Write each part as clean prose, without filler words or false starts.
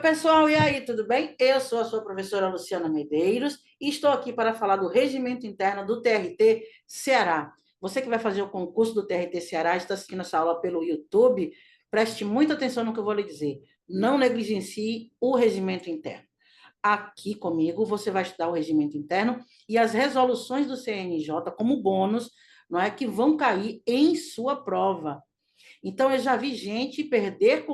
Pessoal, e aí, tudo bem? Eu sou a sua professora Luciana Medeiros e estou aqui para falar do Regimento Interno do TRT Ceará. Você que vai fazer o concurso do TRT Ceará, está assistindo essa aula pelo YouTube, preste muita atenção no que eu vou lhe dizer. Não negligencie o Regimento Interno. Aqui comigo você vai estudar o Regimento Interno e as resoluções do CNJ como bônus, não é, que vão cair em sua prova. Então, eu já vi gente perder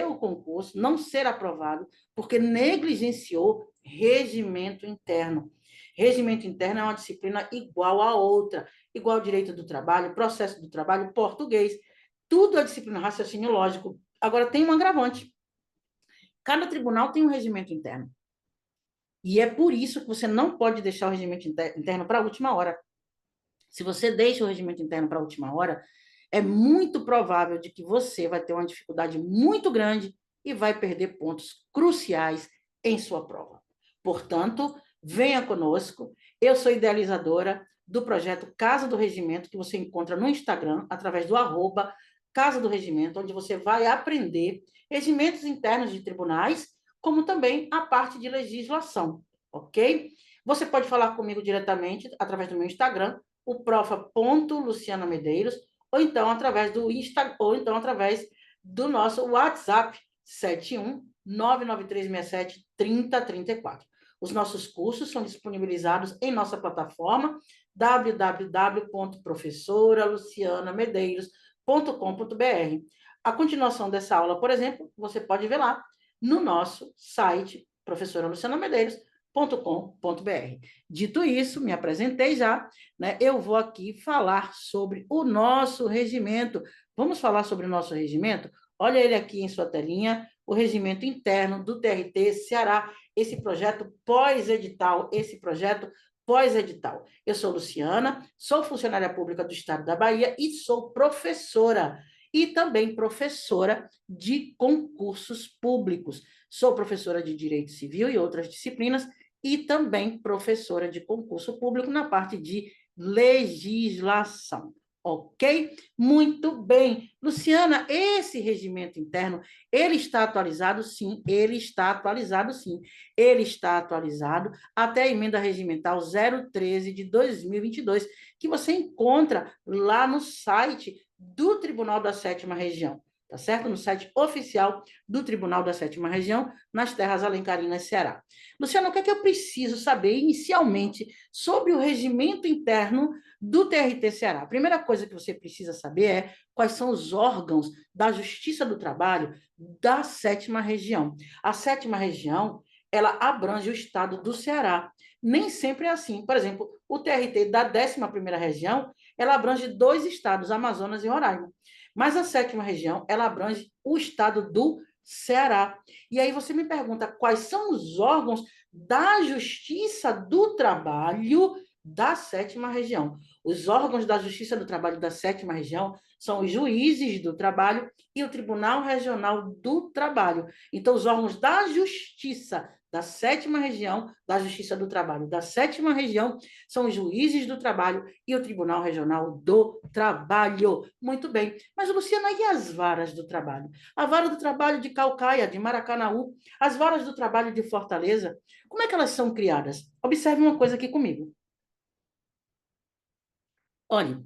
o concurso, não ser aprovado, porque negligenciou regimento interno. Regimento interno é uma disciplina igual a outra, igual ao direito do trabalho, processo do trabalho, português, tudo é disciplina raciocínio lógico. Agora, tem um agravante. Cada tribunal tem um regimento interno. E é por isso que você não pode deixar o regimento interno para a última hora. Se você deixa o regimento interno para a última hora, é muito provável de que você vai ter uma dificuldade muito grande e vai perder pontos cruciais em sua prova. Portanto, venha conosco. Eu sou idealizadora do projeto Casa do Regimento, que você encontra no Instagram, através do @Casa do Regimento, onde você vai aprender regimentos internos de tribunais, como também a parte de legislação, ok? Você pode falar comigo diretamente através do meu Instagram, o profa.luciana Medeiros, ou então através do Insta, ou então através do nosso WhatsApp 71993673034. Os nossos cursos são disponibilizados em nossa plataforma www.professoralucianamedeiros.com.br. A continuação dessa aula, por exemplo, você pode ver lá no nosso site professoralucianamedeiros.com.br. Dito isso, me apresentei já, né? Eu vou aqui falar sobre o nosso regimento. Vamos falar sobre o nosso regimento? Olha ele aqui em sua telinha, o regimento interno do TRT Ceará, esse projeto pós-edital, Eu sou Luciana, sou funcionária pública do Estado da Bahia e sou professora, e também professora de concursos públicos. Sou professora de Direito Civil e outras disciplinas, e também professora de concurso público na parte de legislação. Ok? Muito bem. Luciana, esse regimento interno, ele está atualizado? Sim, ele está atualizado, sim. Ele está atualizado até a emenda regimental 013 de 2022, que você encontra lá no site do Tribunal da Sétima Região, tá certo? No site oficial do Tribunal da Sétima Região, nas terras alencarinas, Ceará. Luciano, o que é que eu preciso saber inicialmente sobre o regimento interno do TRT Ceará? A primeira coisa que você precisa saber é quais são os órgãos da Justiça do Trabalho da Sétima Região. A Sétima Região, ela abrange o estado do Ceará. Nem sempre é assim. Por exemplo, o TRT da 11ª Região, ela abrange 2 estados, Amazonas e Roraima. Mas a Sétima Região, ela abrange o estado do Ceará. E aí você me pergunta quais são os órgãos da Justiça do Trabalho da Sétima Região. Os órgãos da Justiça do Trabalho da Sétima Região são os juízes do trabalho e o Tribunal Regional do Trabalho. Então, os órgãos da Justiça da Sétima Região, da Justiça do Trabalho da Sétima Região, são os juízes do trabalho e o Tribunal Regional do Trabalho. Muito bem. Mas, Luciana, e as varas do trabalho? A vara do trabalho de Caucaia, de Maracanaú, as varas do trabalho de Fortaleza, como é que elas são criadas? Observe uma coisa aqui comigo. Olha,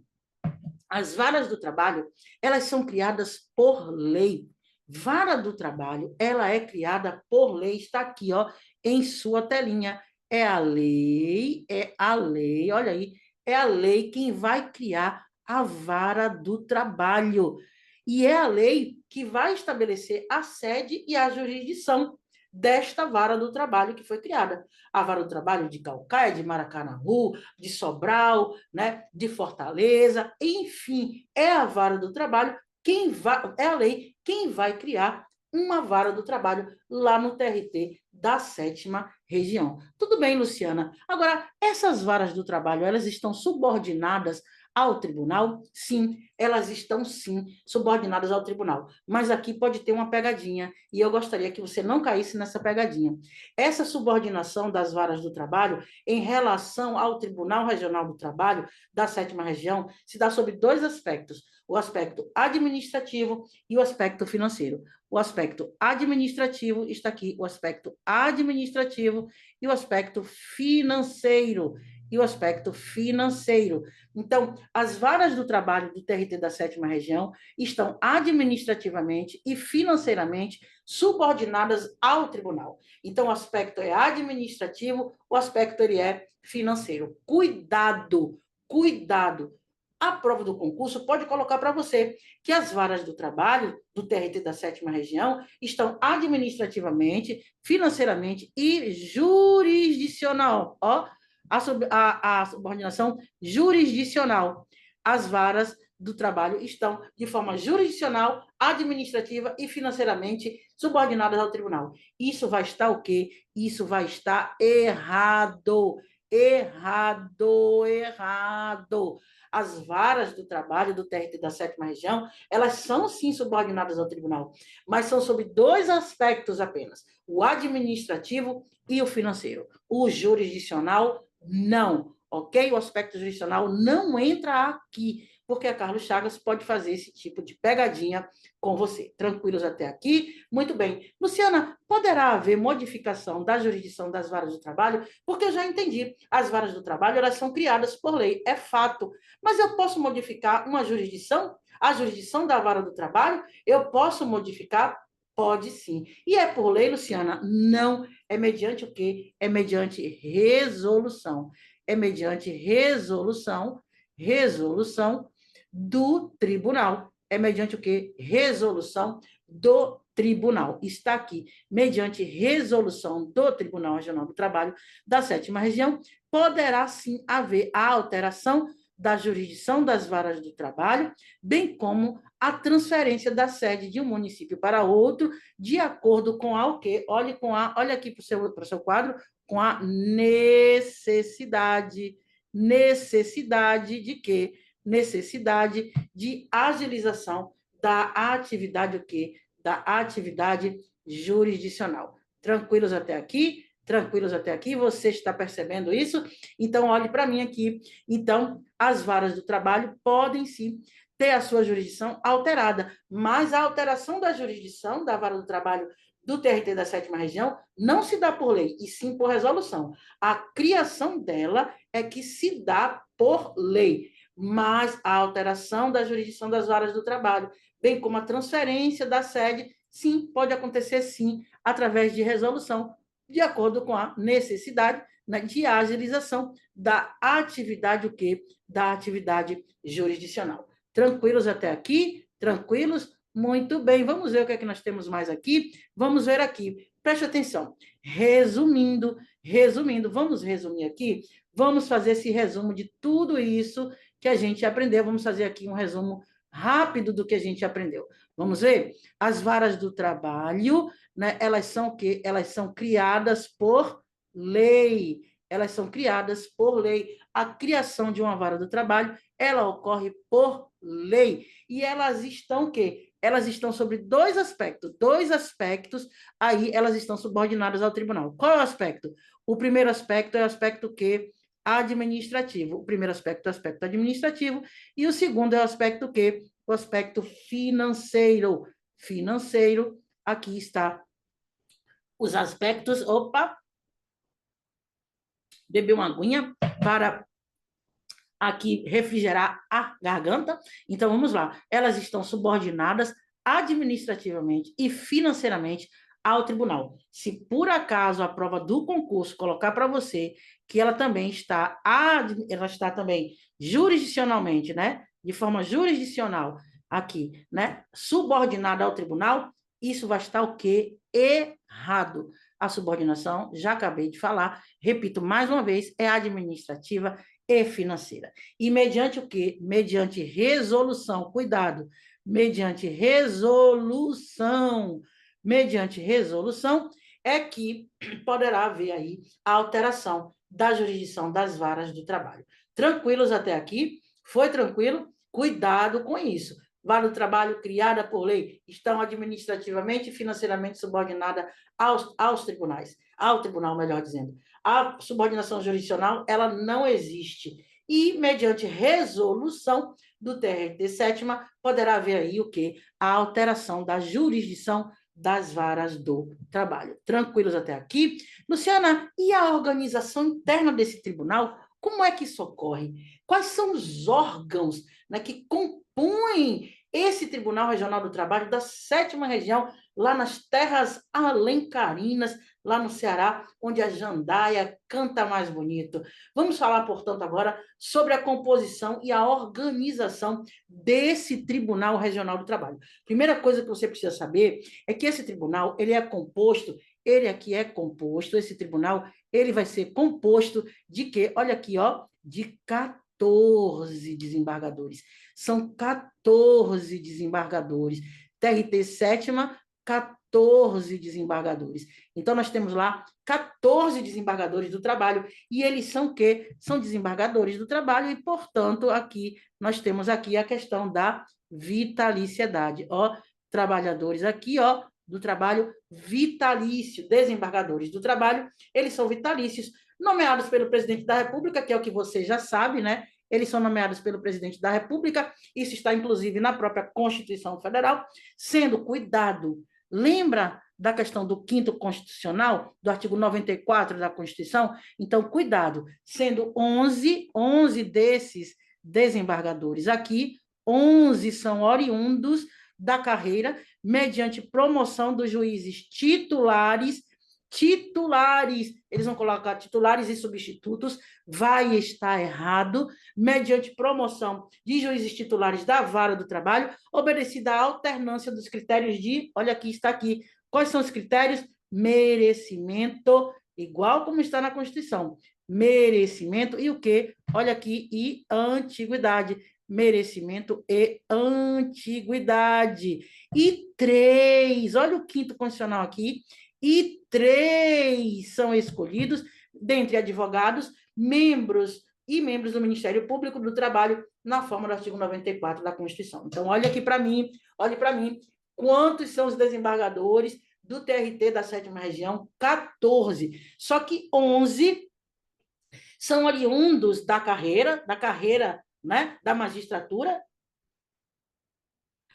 as varas do trabalho, elas são criadas por lei. Vara do trabalho, ela é criada por lei, está aqui, ó, em sua telinha. É a lei, olha aí, é a lei quem vai criar a vara do trabalho. E é a lei que vai estabelecer a sede e a jurisdição desta vara do trabalho que foi criada. A vara do trabalho de Caucaia, de Maracanaú, de Sobral, né, de Fortaleza, enfim, é a vara do trabalho é a lei quem vai criar uma vara do trabalho lá no TRT da Sétima Região. Tudo bem, Luciana. Agora, essas varas do trabalho, elas estão subordinadas ao tribunal? Sim, elas estão sim subordinadas ao tribunal. Mas aqui pode ter uma pegadinha, e eu gostaria que você não caísse nessa pegadinha. Essa subordinação das varas do trabalho em relação ao Tribunal Regional do Trabalho da Sétima Região se dá sob 2 aspectos. o aspecto administrativo e o aspecto financeiro. O aspecto administrativo está aqui, o aspecto administrativo e o aspecto financeiro. E o aspecto financeiro. Então, as varas do trabalho do TRT da 7ª Região estão administrativamente e financeiramente subordinadas ao tribunal. Então, o aspecto é administrativo, o aspecto ele é financeiro. Cuidado, cuidado. A prova do concurso pode colocar para você que as varas do trabalho do TRT da 7ª Região estão administrativamente, financeiramente e jurisdicional. Ó, a subordinação jurisdicional. As varas do trabalho estão de forma jurisdicional, administrativa e financeiramente subordinadas ao tribunal. Isso vai estar o quê? Isso vai estar errado. Errado, errado. As varas do trabalho do TRT da 7ª Região, elas são sim subordinadas ao tribunal, mas são sobre dois aspectos apenas, o administrativo e o financeiro. O jurisdicional, não, ok? O aspecto jurisdicional não entra aqui, porque a Carlos Chagas pode fazer esse tipo de pegadinha com você. Tranquilos até aqui? Muito bem. Luciana, poderá haver modificação da jurisdição das varas do trabalho? Porque eu já entendi. As varas do trabalho, elas são criadas por lei, é fato. Mas eu posso modificar uma jurisdição? A jurisdição da vara do trabalho? Eu posso modificar? Pode sim. E é por lei, Luciana? Não. É mediante o quê? É mediante resolução. É mediante resolução do tribunal. É mediante o quê? Resolução do tribunal. Está aqui, mediante resolução do Tribunal Regional do Trabalho da 7ª Região, poderá sim haver a alteração da jurisdição das varas do trabalho, bem como a transferência da sede de um município para outro, de acordo com o quê? Olha aqui para o seu quadro, com a necessidade. Necessidade de quê? Necessidade de agilização da atividade o quê? Da atividade jurisdicional. Tranquilos até aqui? Tranquilos até aqui? Você está percebendo isso? Então, olhe para mim aqui. Então, as varas do trabalho podem sim ter a sua jurisdição alterada, mas a alteração da jurisdição da vara do trabalho do TRT da 7ª Região não se dá por lei, e sim por resolução. A criação dela é que se dá por lei, mas a alteração da jurisdição das varas do trabalho, bem como a transferência da sede, sim, pode acontecer sim, através de resolução, de acordo com a necessidade, né, de agilização da atividade, o quê? Da atividade jurisdicional. Tranquilos até aqui? Tranquilos? Muito bem, vamos ver o que é que nós temos mais aqui. Vamos ver aqui, preste atenção. Resumindo, vamos resumir aqui? Vamos fazer esse resumo de tudo isso que a gente aprendeu. Vamos fazer aqui um resumo rápido do que a gente aprendeu. Vamos ver? As varas do trabalho, né, elas são o quê? Elas são criadas por lei. Elas são criadas por lei. A criação de uma vara do trabalho, ela ocorre por lei. E elas estão o quê? Elas estão sobre dois aspectos, aí elas estão subordinadas ao tribunal. Qual é o aspecto? O primeiro aspecto é o aspecto que administrativo. O primeiro aspecto é o aspecto administrativo e o segundo é o aspecto que? O aspecto financeiro. Financeiro, aqui está os aspectos. Opa! Beber uma aguinha para aqui refrigerar a garganta. Então, vamos lá. Elas estão subordinadas administrativamente e financeiramente ao tribunal. Se por acaso a prova do concurso colocar para você que ela está também jurisdicionalmente, né? De forma jurisdicional aqui, né? Subordinada ao tribunal, isso vai estar o quê? Errado. A subordinação, já acabei de falar, repito mais uma vez, é administrativa e financeira. E mediante o quê? Mediante resolução, cuidado, mediante resolução é que poderá haver aí a alteração da jurisdição das varas do trabalho. Tranquilos até aqui? Foi tranquilo? Cuidado com isso. Vara do trabalho criada por lei estão administrativamente e financeiramente subordinada aos tribunais, ao tribunal, melhor dizendo. A subordinação jurisdicional, ela não existe. e, mediante resolução do TRT 7ª, poderá haver aí o quê? A alteração da jurisdição das varas do trabalho. Tranquilos até aqui? Luciana, e a organização interna desse tribunal? Como é que isso ocorre? Quais são os órgãos, né, que compõem esse Tribunal Regional do Trabalho da 7ª Região, lá nas terras alencarinas, lá no Ceará, onde a jandaia canta mais bonito? Vamos falar, portanto, agora sobre a composição e a organização desse Tribunal Regional do Trabalho. Primeira coisa que você precisa saber é que esse tribunal, ele é composto, ele aqui é composto, esse tribunal, ele vai ser composto de quê? Olha aqui, ó, de 14 desembargadores. São 14 desembargadores. TRT 7ª, 14 desembargadores. Então, nós temos lá 14 desembargadores do trabalho, e eles são o quê? São desembargadores do trabalho, e, portanto, aqui nós temos aqui a questão da vitaliciedade. Ó, trabalhadores aqui, ó, do trabalho vitalício, desembargadores do trabalho, eles são vitalícios, nomeados pelo presidente da República, que é o que você já sabe, né? Eles são nomeados pelo presidente da República, isso está inclusive na própria Constituição Federal, sendo cuidado. Lembra da questão do 5º constitucional, do artigo 94 da Constituição? Então, cuidado, sendo 11 desses desembargadores aqui, 11 são oriundos da carreira, mediante promoção dos juízes titulares, eles vão colocar titulares e substitutos, vai estar errado, mediante promoção de juízes titulares da vara do trabalho, obedecida à alternância dos critérios de, olha aqui, está aqui, quais são os critérios? Merecimento, igual como está na Constituição, merecimento e o quê? Olha aqui, e antiguidade, merecimento e antiguidade. E 3, olha o 5º constitucional aqui, e 3 são escolhidos dentre advogados, membros do Ministério Público do Trabalho, na forma do artigo 94 da Constituição. Então, olha aqui para mim, olhe para mim, quantos são os desembargadores do TRT da 7ª Região? 14. Só que 11 são oriundos da carreira, né, da magistratura,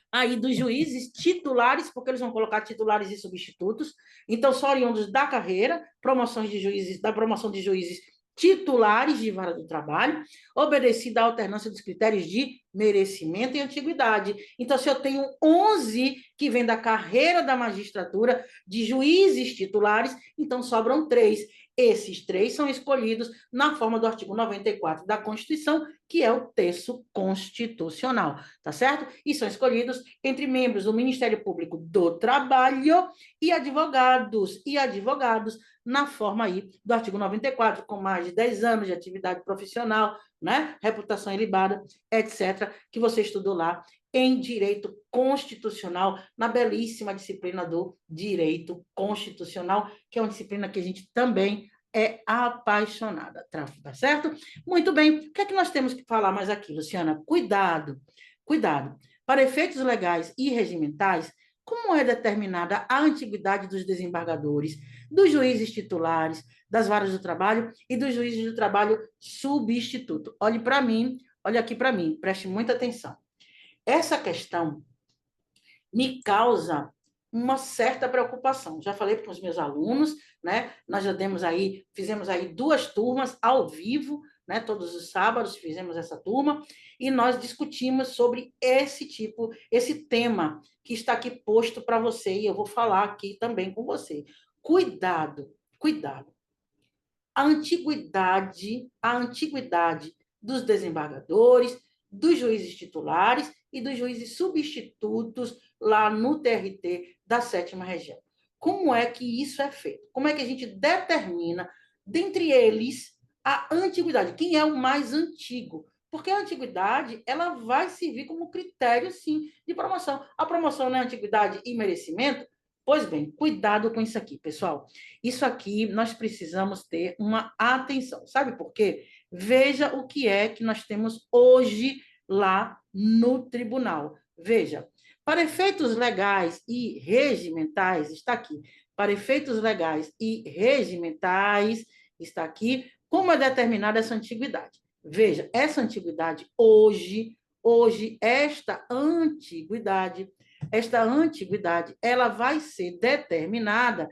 aí dos juízes titulares, porque eles vão colocar titulares e substitutos, então são oriundos da carreira, promoções de juízes, da promoção de juízes titulares de vara do trabalho, obedecida à alternância dos critérios de merecimento e antiguidade. Então, se eu tenho 11 que vêm da carreira da magistratura, de juízes titulares, então sobram 3. Esses 3 são escolhidos na forma do artigo 94 da Constituição, que é o terço constitucional, tá certo? E são escolhidos entre membros do Ministério Público do Trabalho e advogados na forma aí do artigo 94, com mais de 10 anos de atividade profissional, né? Reputação ilibada, etc., que você estudou lá em Direito Constitucional, na belíssima disciplina do Direito Constitucional, que é uma disciplina que a gente também é apaixonada, tá certo? Muito bem, o que é que nós temos que falar mais aqui, Luciana? Cuidado. Para efeitos legais e regimentais, como é determinada a antiguidade dos desembargadores, dos juízes titulares, das varas do trabalho e dos juízes do trabalho substituto? Olhe para mim, olhe aqui para mim, preste muita atenção. Essa questão me causa uma certa preocupação. Já falei com os meus alunos, né? Nós já fizemos aí 2 turmas ao vivo, né? Todos os sábados fizemos essa turma e nós discutimos sobre esse tema que está aqui posto para você e eu vou falar aqui também com você. Cuidado. A antiguidade dos desembargadores, dos juízes titulares e dos juízes substitutos lá no TRT da 7ª Região. Como é que isso é feito? Como é que a gente determina, dentre eles, a antiguidade? Quem é o mais antigo? Porque a antiguidade, ela vai servir como critério, sim, de promoção. A promoção não é antiguidade e merecimento? Pois bem, cuidado com isso aqui, pessoal. Isso aqui nós precisamos ter uma atenção. Sabe por quê? Veja o que é que nós temos hoje lá no tribunal. Veja, para efeitos legais e regimentais, está aqui. Para efeitos legais e regimentais, está aqui como é determinada essa antiguidade. Veja, essa antiguidade hoje, esta antiguidade, ela vai ser determinada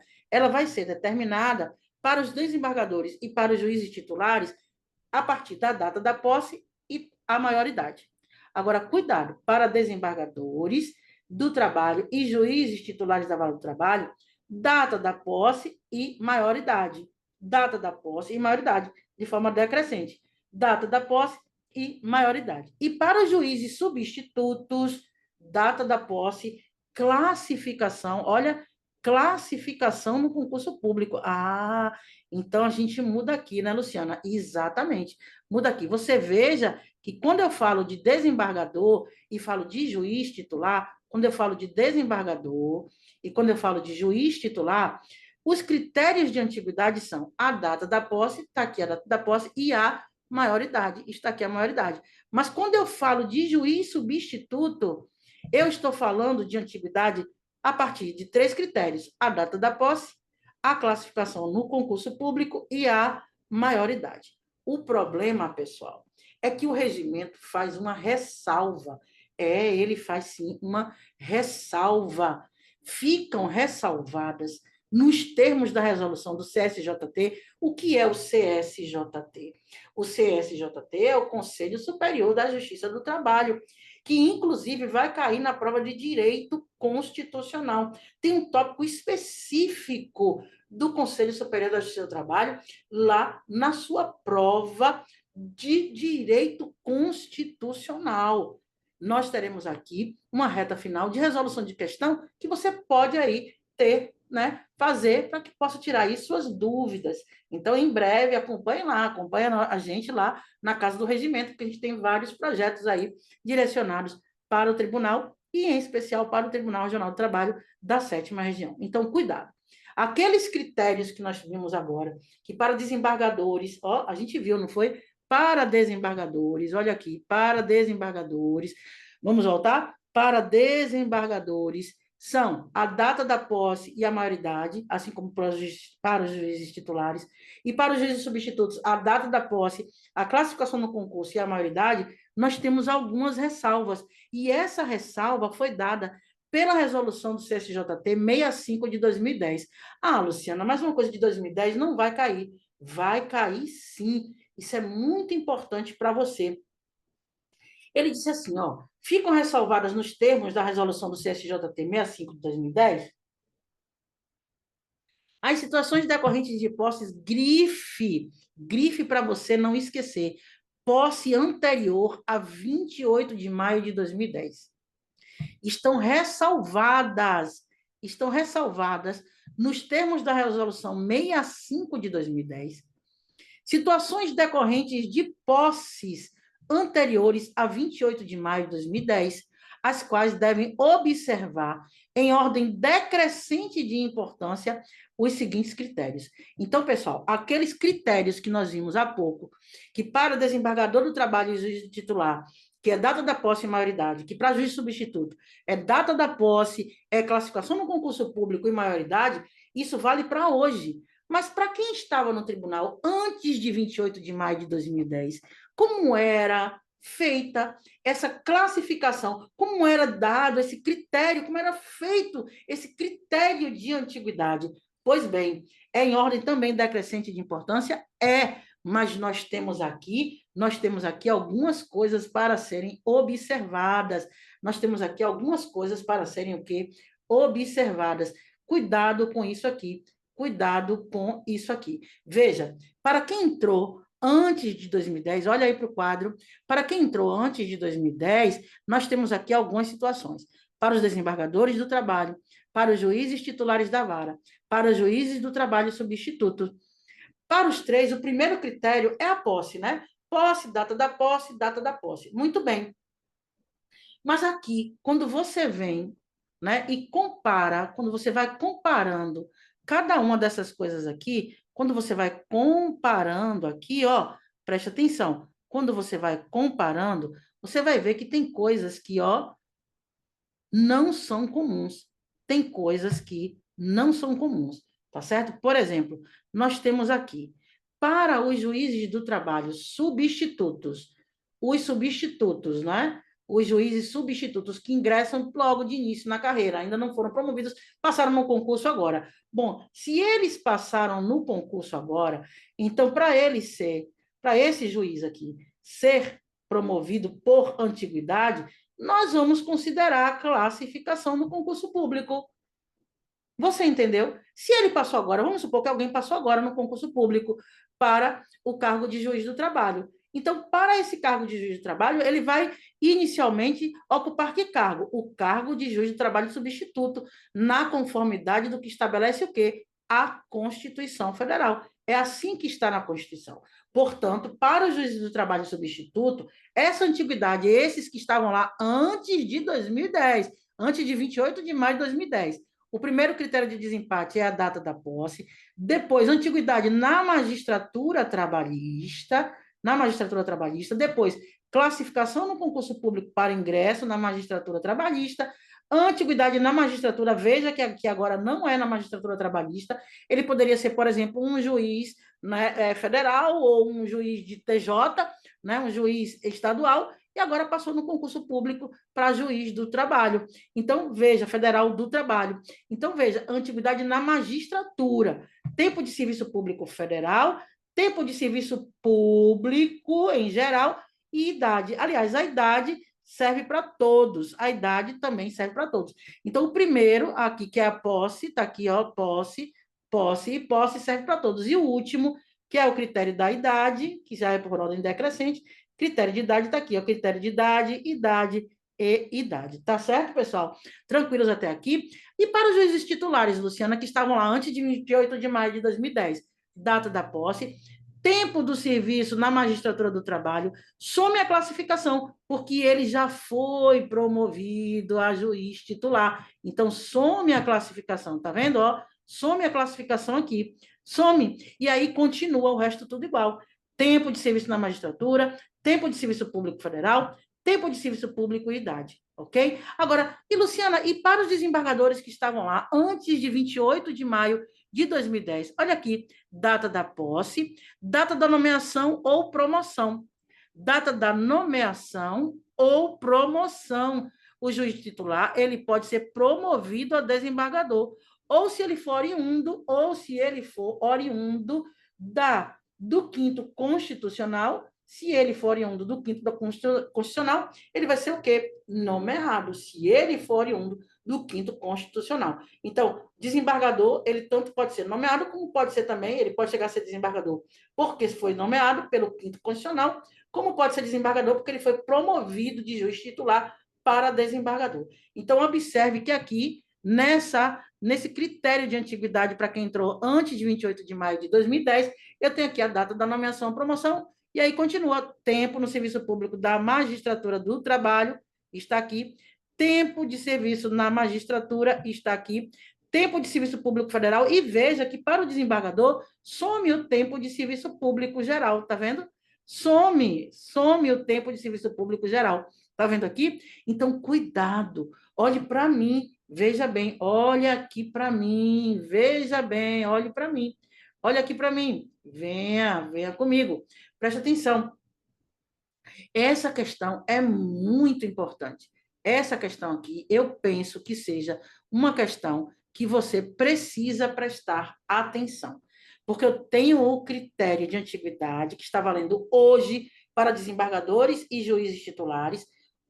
para os desembargadores e para os juízes titulares a partir da data da posse e a maioridade. Agora, cuidado, para desembargadores do trabalho e juízes titulares da vara do trabalho, data da posse e maioridade. Data da posse e maioridade, de forma decrescente. Data da posse e maioridade. E para os juízes substitutos, data da posse, classificação, olha, classificação no concurso público. Ah, então a gente muda aqui, né, Luciana? Exatamente. Muda aqui. Você veja que quando eu falo de desembargador e falo de juiz titular, quando eu falo de desembargador e quando eu falo de juiz titular, os critérios de antiguidade são a data da posse, está aqui a data da posse, e a maioridade, está aqui a maioridade. Mas quando eu falo de juiz substituto, eu estou falando de antiguidade a partir de 3 critérios: a data da posse, a classificação no concurso público e a maioridade. O problema, pessoal, é que o regimento faz uma ressalva. Ele faz sim uma ressalva. Ficam ressalvadas nos termos da resolução do CSJT. O que é o CSJT? O CSJT é o Conselho Superior da Justiça do Trabalho, que inclusive vai cair na prova de direito constitucional. Tem um tópico específico do Conselho Superior da Justiça do Trabalho lá na sua prova de direito constitucional. Nós teremos aqui uma reta final de resolução de questão que você pode aí ter, né, fazer para que possa tirar aí suas dúvidas. Então, em breve, acompanhe a gente lá na Casa do Regimento, porque a gente tem vários projetos aí direcionados para o tribunal e, em especial, para o Tribunal Regional do Trabalho da 7ª Região. Então, cuidado. Aqueles critérios que nós vimos agora, que para desembargadores, ó, a gente viu, não foi? Para desembargadores, olha aqui, para desembargadores, vamos voltar? Para desembargadores, são a data da posse e a maioridade, assim como para os juízes titulares, e para os juízes substitutos, a data da posse, a classificação no concurso e a maioridade, nós temos algumas ressalvas, e essa ressalva foi dada pela resolução do CSJT 65 de 2010. Ah, Luciana, mas uma coisa de 2010 não vai cair. Vai cair sim. Isso é muito importante para você. Ele disse assim, ó, ficam ressalvadas nos termos da resolução do CSJT 65 de 2010 as situações decorrentes de posses, grife para você não esquecer, posse anterior a 28 de maio de 2010. Estão ressalvadas nos termos da resolução 65 de 2010, situações decorrentes de posses anteriores a 28 de maio de 2010, as quais devem observar, em ordem decrescente de importância, os seguintes critérios. Então, pessoal, aqueles critérios que nós vimos há pouco, que para desembargador do trabalho e juiz titular, que é data da posse e maioridade, que para juiz substituto é data da posse, é classificação no concurso público e maioridade, isso vale para hoje. Mas para quem estava no tribunal antes de 28 de maio de 2010, como era feita essa classificação, como era dado esse critério, como era feito esse critério de antiguidade? Pois bem, é em ordem também decrescente de importância? É, mas nós temos aqui algumas coisas para serem observadas. Nós temos aqui algumas coisas para serem o quê? Observadas. Cuidado com isso aqui. Cuidado com isso aqui. Veja, para quem entrou antes de 2010, olha aí para o quadro, para quem entrou antes de 2010, nós temos aqui algumas situações. Para os desembargadores do trabalho, para os juízes titulares da vara, para os juízes do trabalho substituto. Para os 3, o primeiro critério é a posse, né? Posse, data da posse, data da posse. Muito bem. Mas aqui, quando você vem, né, e compara, quando você vai comparando cada uma dessas coisas aqui, quando você vai comparando aqui, ó, preste atenção. Quando você vai comparando, você vai ver que tem coisas que, ó, não são comuns. Tem coisas que não são comuns, tá certo? Por exemplo, nós temos aqui Para os juízes do trabalho substitutos, os substitutos, né? Os juízes substitutos que ingressam logo de início na carreira, ainda não foram promovidos, passaram no concurso agora. Bom, se eles passaram no concurso agora, então para esse juiz aqui ser promovido por antiguidade, nós vamos considerar a classificação no concurso público. Você entendeu? Se ele passou agora, vamos supor que alguém passou agora no concurso público para o cargo de juiz do trabalho. Então, para esse cargo de juiz do trabalho, ele vai inicialmente ocupar que cargo? O cargo de juiz do trabalho substituto, na conformidade do que estabelece o quê? A Constituição Federal. É assim que está na Constituição. Portanto, para os juízes do trabalho substituto, essa antiguidade, esses que estavam lá antes de 2010, antes de 28 de maio de 2010, o primeiro critério de desempate é a data da posse. Depois, antiguidade na magistratura trabalhista. Depois, classificação no concurso público para ingresso na magistratura trabalhista. Antiguidade na magistratura, veja que aqui agora não é na magistratura trabalhista. Ele poderia ser, por exemplo, um juiz, né, federal ou um juiz de TJ, né, um juiz estadual, e agora passou no concurso público para juiz do trabalho. Então, veja, federal do trabalho. Então, veja, antiguidade na magistratura, tempo de serviço público federal, tempo de serviço público em geral e idade. Aliás, a idade serve para todos, a idade também serve para todos. Então, o primeiro aqui, que é a posse, está aqui, ó, posse, e posse serve para todos. E o último, que é o critério da idade, que já é por ordem decrescente, critério de idade está aqui, ó, critério de idade, idade e idade. Tá certo, pessoal? Tranquilos até aqui? E para os juízes titulares, Luciana, que estavam lá antes de 28 de maio de 2010, data da posse, tempo do serviço na magistratura do trabalho, some a classificação, porque ele já foi promovido a juiz titular. Então, some a classificação, tá vendo? Ó, some a classificação aqui, some. E aí continua o resto tudo igual. Tempo de serviço na magistratura, tempo de serviço público federal, tempo de serviço público e idade, ok? Agora, e Luciana, e para os desembargadores que estavam lá antes de 28 de maio de 2010, olha aqui, data da posse, data da nomeação ou promoção. Data da nomeação ou promoção. O juiz titular, ele pode ser promovido a desembargador, ou se ele for oriundo do quinto constitucional. Se ele for oriundo do quinto da constitucional, ele vai ser o quê? Nomeado. Se ele for oriundo do quinto constitucional. Então, desembargador, ele tanto pode ser nomeado, como pode ser também, ele pode chegar a ser desembargador porque foi nomeado pelo quinto constitucional, como pode ser desembargador porque ele foi promovido de juiz titular para desembargador. Então, observe que aqui, nesse critério de antiguidade para quem entrou antes de 28 de maio de 2010, eu tenho aqui a data da nomeação e promoção, e aí continua tempo no serviço público da magistratura do trabalho, está aqui, tempo de serviço na magistratura, está aqui, tempo de serviço público federal, e veja que para o desembargador, some o tempo de serviço público geral, tá vendo? Some o tempo de serviço público geral. Tá vendo aqui? Então, cuidado, olhe para mim, veja bem, olha aqui para mim, veja bem, olhe para mim. Olha aqui para mim, venha comigo, preste atenção. Essa questão é muito importante. Essa questão aqui, eu penso que seja uma questão que você precisa prestar atenção. Porque eu tenho o critério de antiguidade que está valendo hoje para desembargadores e juízes titulares,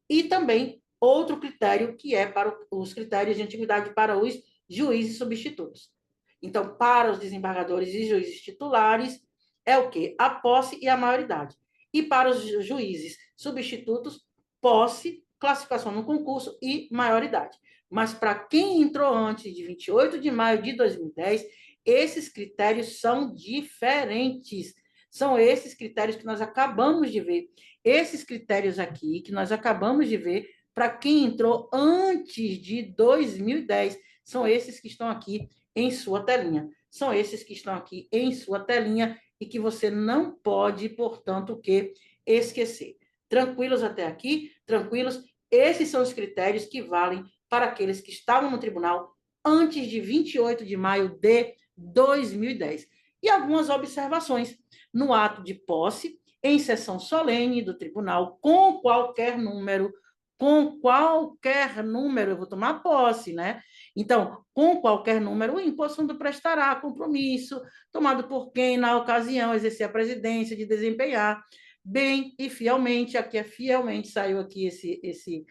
e também outro critério que é para os critérios de antiguidade para os juízes substitutos. Então, para os desembargadores e juízes titulares, é o quê? A posse e a maioridade. E para os juízes substitutos, posse, classificação no concurso e maioridade. Mas para quem entrou antes de 28 de maio de 2010, esses critérios são diferentes. São esses critérios que nós acabamos de ver. Esses critérios aqui que nós acabamos de ver, para quem entrou antes de 2010, são esses que estão aqui em sua telinha. São esses que estão aqui em sua telinha e que você não pode, portanto, o quê? Esquecer. Tranquilos até aqui? Tranquilos? Esses são os critérios que valem para aqueles que estavam no tribunal antes de 28 de maio de 2010. e algumas observações no ato de posse, em sessão solene do tribunal, com qualquer número, eu vou tomar posse, né? Então, com qualquer número, o imposto prestará compromisso, tomado por quem, na ocasião, exercer a presidência, de desempenhar bem e fielmente, aqui é fielmente, saiu aqui esse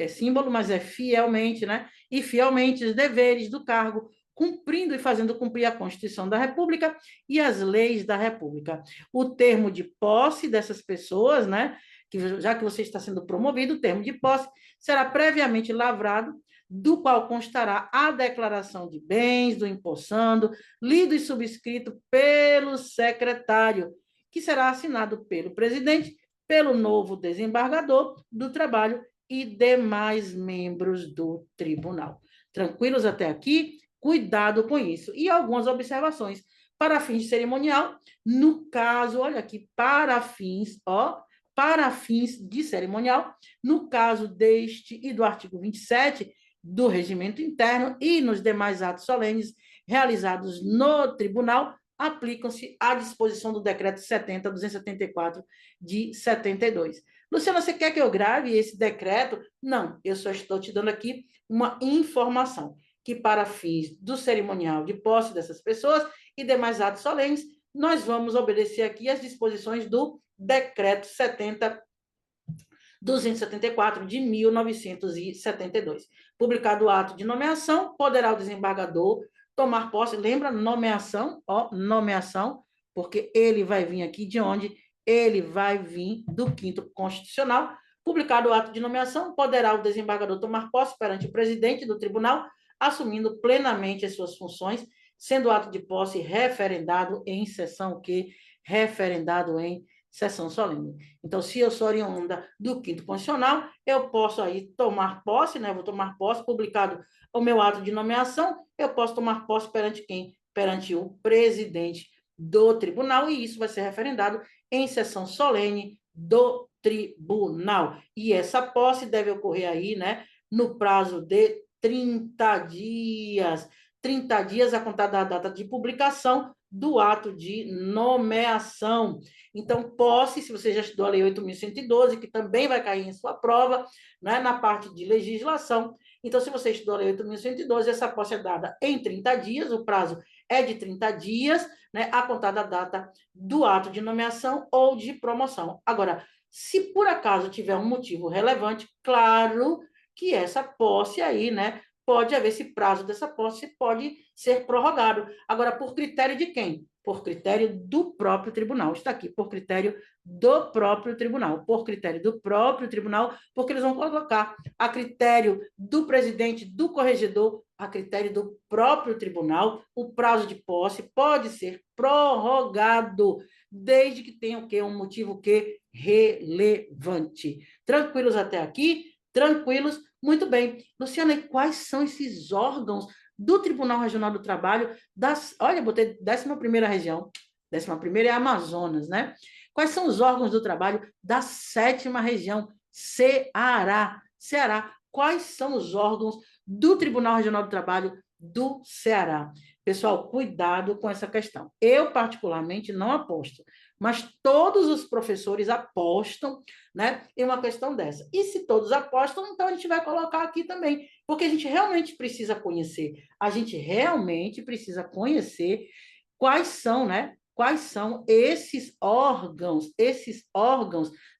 símbolo, mas é fielmente, né? E fielmente os deveres do cargo, cumprindo e fazendo cumprir a Constituição da República e as leis da República. O termo de posse dessas pessoas, né? Que já que você está sendo promovido, o termo de posse será previamente lavrado, do qual constará a declaração de bens do empossando, lido e subscrito pelo secretário, que será assinado pelo presidente, pelo novo desembargador do trabalho e demais membros do tribunal. Tranquilos até aqui? Cuidado com isso. E algumas observações para fins de cerimonial, no caso, olha aqui, para fins de cerimonial, no caso deste e do artigo 27 do Regimento Interno e nos demais atos solenes realizados no tribunal, aplicam-se à disposição do decreto 70.274 de 72. Luciana, você quer que eu grave esse decreto? Não, eu só estou te dando aqui uma informação que, para fins do cerimonial de posse dessas pessoas e demais atos solenes, nós vamos obedecer aqui às disposições do decreto 70.274 de 1972. Publicado o ato de nomeação, poderá o desembargador tomar posse, lembra, nomeação, nomeação, porque ele vai vir aqui de onde? Ele vai vir do 5º Constitucional. Publicado o ato de nomeação, poderá o desembargador tomar posse perante o presidente do tribunal, assumindo plenamente as suas funções, sendo o ato de posse referendado em sessão referendado em sessão solene. Então, se eu sou oriunda do 5º Constitucional, eu posso aí tomar posse, né? Vou tomar posse, publicado o meu ato de nomeação, eu posso tomar posse perante quem? Perante o presidente do tribunal, e isso vai ser referendado em sessão solene do tribunal. E essa posse deve ocorrer aí, né, no prazo de 30 dias. 30 dias a contar da data de publicação do ato de nomeação. Então, posse, se você já estudou a Lei 8.112, que também vai cair em sua prova, né, na parte de legislação. Então, se você estudou a Lei 8.112, essa posse é dada em 30 dias, o prazo é de 30 dias, né, a contar da data do ato de nomeação ou de promoção. Agora, se por acaso tiver um motivo relevante, claro que essa posse aí, né, pode haver esse prazo dessa posse, pode ser prorrogado. Agora, por critério de quem? Por critério do próprio tribunal. Está aqui, por critério do próprio tribunal. Por critério do próprio tribunal, porque eles vão colocar a critério do presidente, do corregedor, a critério do próprio tribunal, o prazo de posse pode ser prorrogado, desde que tenha o quê? Um motivo que relevante. Tranquilos até aqui? Tranquilos? Muito bem. Luciana, e quais são esses órgãos do Tribunal Regional do Trabalho? Olha, botei 11ª região. 11ª é Amazonas, né? Quais são os órgãos do trabalho da 7ª região? Ceará. Ceará. Quais são os órgãos do Tribunal Regional do Trabalho do Ceará? Pessoal, cuidado com essa questão. Eu, particularmente, não aposto, mas todos os professores apostam, né, em uma questão dessa. E se todos apostam, então a gente vai colocar aqui também, porque a gente realmente precisa conhecer. A gente realmente precisa conhecer quais são, né? Quais são esses órgãos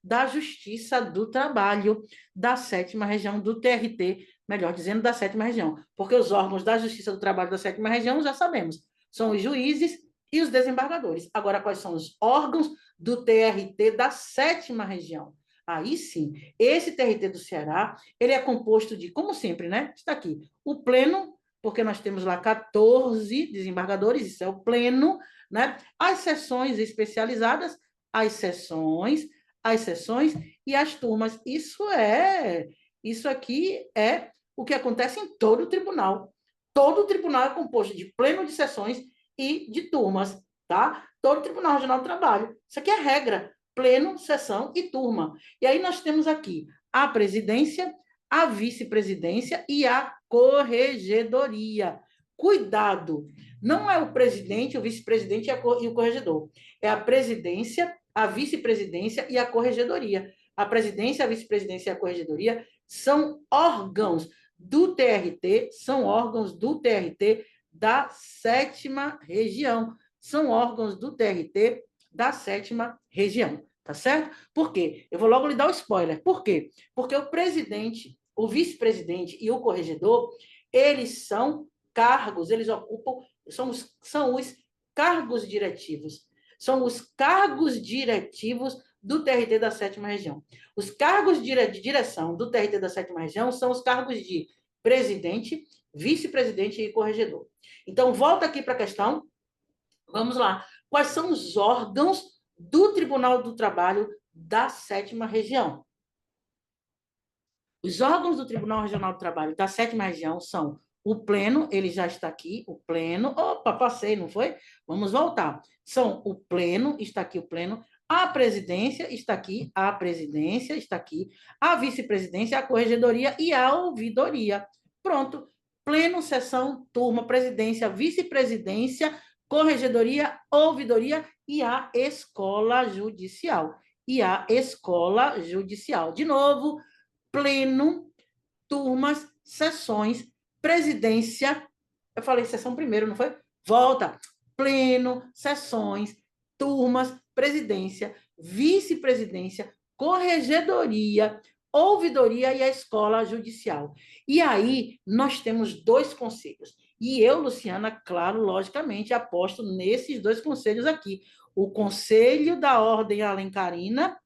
da Justiça do Trabalho da 7ª região do TRT, melhor dizendo, da 7ª região. Porque os órgãos da Justiça do Trabalho da 7ª região, já sabemos, são os juízes e os desembargadores. Agora, quais são os órgãos do TRT da 7ª região? Aí sim, esse TRT do Ceará, ele é composto de, como sempre, né? Está aqui, o pleno, porque nós temos lá 14 desembargadores, isso é o pleno, né? As sessões especializadas, as sessões e as turmas. Isso aqui é o que acontece em todo o tribunal. Todo o tribunal é composto de pleno de sessões e de turmas, tá? Todo o Tribunal Regional do Trabalho. Isso aqui é regra, pleno, sessão e turma. E aí nós temos aqui a presidência, a vice-presidência e a corregedoria. Cuidado, não é o presidente, o vice-presidente e o corregedor. É a presidência, a vice-presidência e a corregedoria. A presidência, a vice-presidência e a corregedoria são órgãos do TRT, são órgãos do TRT da 7ª região. São órgãos do TRT da 7ª região, tá certo? Por quê? Eu vou logo lhe dar o spoiler. Por quê? Porque o presidente, o vice-presidente e o corregedor, eles são cargos, eles ocupam, são os cargos diretivos. São os cargos diretivos do TRT da 7ª região. Os cargos de direção do TRT da 7ª região são os cargos de presidente, vice-presidente e corregedor. Então, volta aqui para a questão. Vamos lá. Quais são os órgãos do Tribunal do Trabalho da 7ª região? Os órgãos do Tribunal Regional do Trabalho da 7ª região são o pleno, ele já está aqui, o pleno. Opa, passei, não foi? Vamos voltar. São o pleno, está aqui o pleno. A presidência está aqui, a presidência está aqui. A vice-presidência, a corregedoria e a ouvidoria. Pronto. Pleno, sessão, turma, presidência, vice-presidência, corregedoria, ouvidoria e a escola judicial. E a escola judicial. De novo, pleno, turmas, sessões, presidência. Eu falei sessão primeiro, não foi? Volta. Pleno, sessões, turmas, presidência, vice-presidência, corregedoria, ouvidoria e a escola judicial. E aí nós temos 2 conselhos. E eu, Luciana, claro, logicamente, aposto nesses 2 conselhos aqui. O Conselho da Ordem Alencarina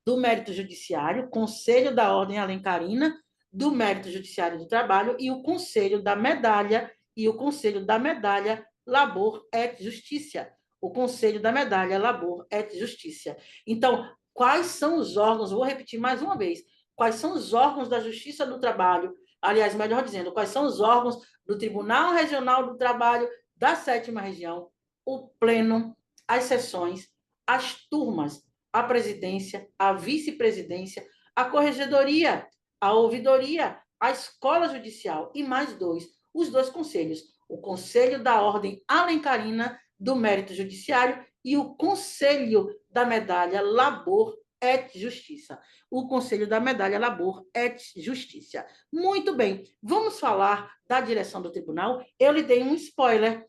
do Mérito Judiciário, Conselho da Ordem Alencarina do Mérito Judiciário do Trabalho e o Conselho da Medalha e o Conselho da Medalha Labor et Justiça. O Conselho da Medalha Labor et Justiça. Então, quais são os órgãos? Vou repetir mais uma vez. Quais são os órgãos da Justiça do Trabalho? Aliás, melhor dizendo, quais são os órgãos do Tribunal Regional do Trabalho da 7ª região? O pleno, as sessões, as turmas, a presidência, a vice-presidência, a corregedoria, a ouvidoria, a escola judicial e mais 2, os 2 conselhos, o Conselho da Ordem Alencarina do Mérito Judiciário e o Conselho da Medalha Labor et Justiça. O Conselho da Medalha Labor et Justiça. Muito bem, vamos falar da direção do tribunal. Eu lhe dei um spoiler.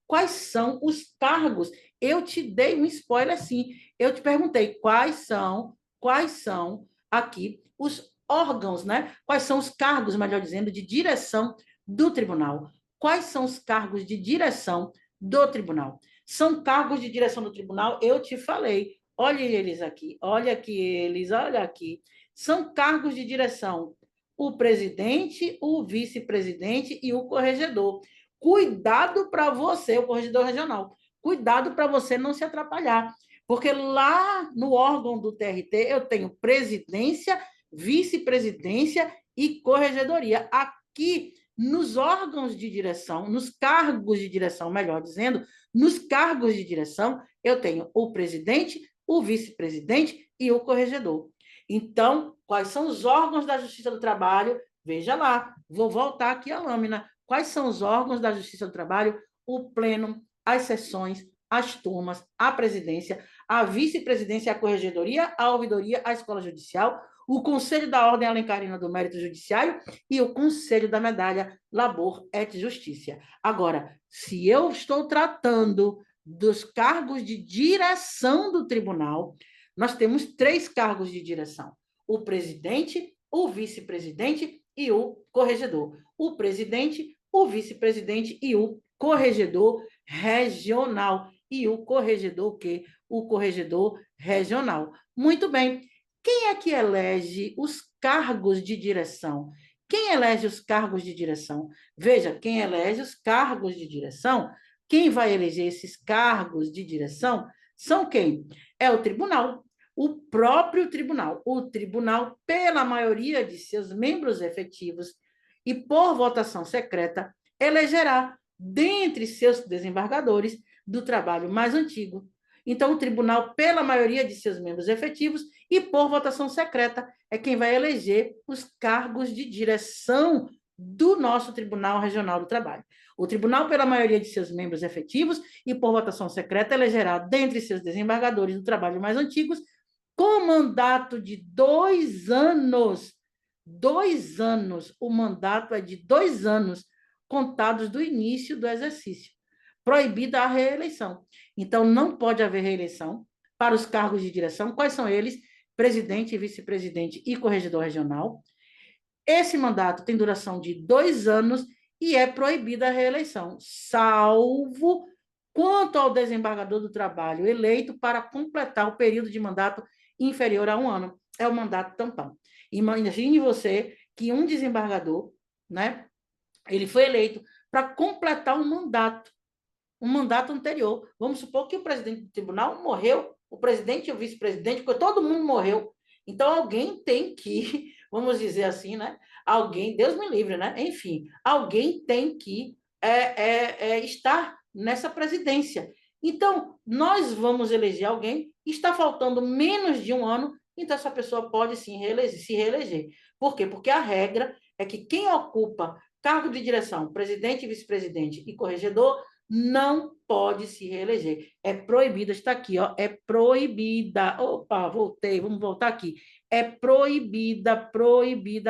Quais são os cargos? Eu te dei um spoiler, sim. Eu te perguntei quais são aqui os órgãos, né? Quais são os cargos, melhor dizendo, de direção do tribunal? Quais são os cargos de direção do tribunal? São cargos de direção do tribunal, eu te falei. Olha eles aqui, olha aqui. São cargos de direção. O presidente, o vice-presidente e o corregedor. Cuidado para você, o corregedor regional. Cuidado para você não se atrapalhar. Porque lá no órgão do TRT eu tenho presidência, vice-presidência e corregedoria. Aqui, nos órgãos de direção, nos cargos de direção, melhor dizendo, nos cargos de direção, eu tenho o presidente, o vice-presidente e o corregedor. Então, quais são os órgãos da Justiça do Trabalho? Veja lá, vou voltar aqui a lâmina. Quais são os órgãos da Justiça do Trabalho? O pleno, as sessões, as turmas, a presidência, a vice-presidência, a corregedoria, a ouvidoria, a escola judicial, o Conselho da Ordem Alencarina do Mérito Judiciário e o Conselho da Medalha Labor et Justiça. Agora, se eu estou tratando dos cargos de direção do tribunal, nós temos 3 cargos de direção: o presidente, o vice-presidente e o corregedor. O presidente, o vice-presidente e o corregedor regional. E o corregedor o quê? O corregedor regional. Muito bem. Quem é que elege os cargos de direção? Quem elege os cargos de direção? Veja, quem elege os cargos de direção, quem vai eleger esses cargos de direção são quem? É o tribunal, o próprio tribunal. O tribunal, pela maioria de seus membros efetivos e por votação secreta, elegerá, dentre seus desembargadores, do trabalho mais antigo. Então, o tribunal, pela maioria de seus membros efetivos e por votação secreta, é quem vai eleger os cargos de direção do nosso Tribunal Regional do Trabalho. O tribunal, pela maioria de seus membros efetivos e por votação secreta, elegerá, dentre seus desembargadores do trabalho mais antigos, com mandato de 2 anos. 2 anos. O mandato é de 2 anos, contados do início do exercício. Proibida a reeleição. Então, não pode haver reeleição para os cargos de direção. Quais são eles? Presidente, vice-presidente e corregedor regional. Esse mandato tem duração de 2 anos e é proibida a reeleição, salvo quanto ao desembargador do trabalho eleito para completar o período de mandato inferior a 1 ano. É o mandato tampão. Imagine você que um desembargador, né, ele foi eleito para completar um mandato anterior. Vamos supor que o presidente do tribunal morreu, o presidente e o vice-presidente, porque todo mundo morreu. Então, alguém tem que, vamos dizer assim, né? Alguém, Deus me livre, né? Enfim, alguém tem que estar nessa presidência. Então, nós vamos eleger alguém, está faltando menos de 1 ano, então essa pessoa pode sim se reeleger. Por quê? Porque a regra é que quem ocupa cargo de direção, presidente, vice-presidente e corregedor, não pode se reeleger. É proibida, está aqui, ó, é proibida. Opa, voltei, vamos voltar aqui. É proibida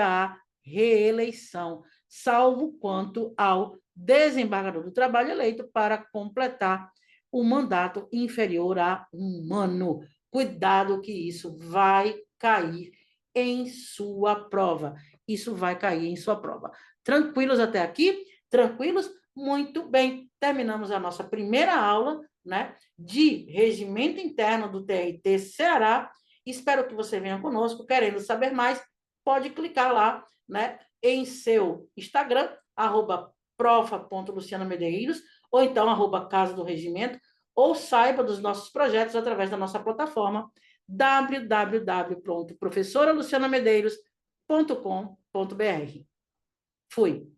a reeleição, salvo quanto ao desembargador do trabalho eleito para completar o mandato inferior a 1 ano. Cuidado que isso vai cair em sua prova. Isso vai cair em sua prova. Tranquilos até aqui? Tranquilos? Muito bem. Terminamos a nossa primeira aula, né, de regimento interno do TRT Ceará. Espero que você venha conosco. Querendo saber mais, pode clicar lá, né, em seu Instagram, @profa.lucianamedeiros, ou então @Casa do Regimento, ou saiba dos nossos projetos através da nossa plataforma www.professoralucianamedeiros.com.br. Fui.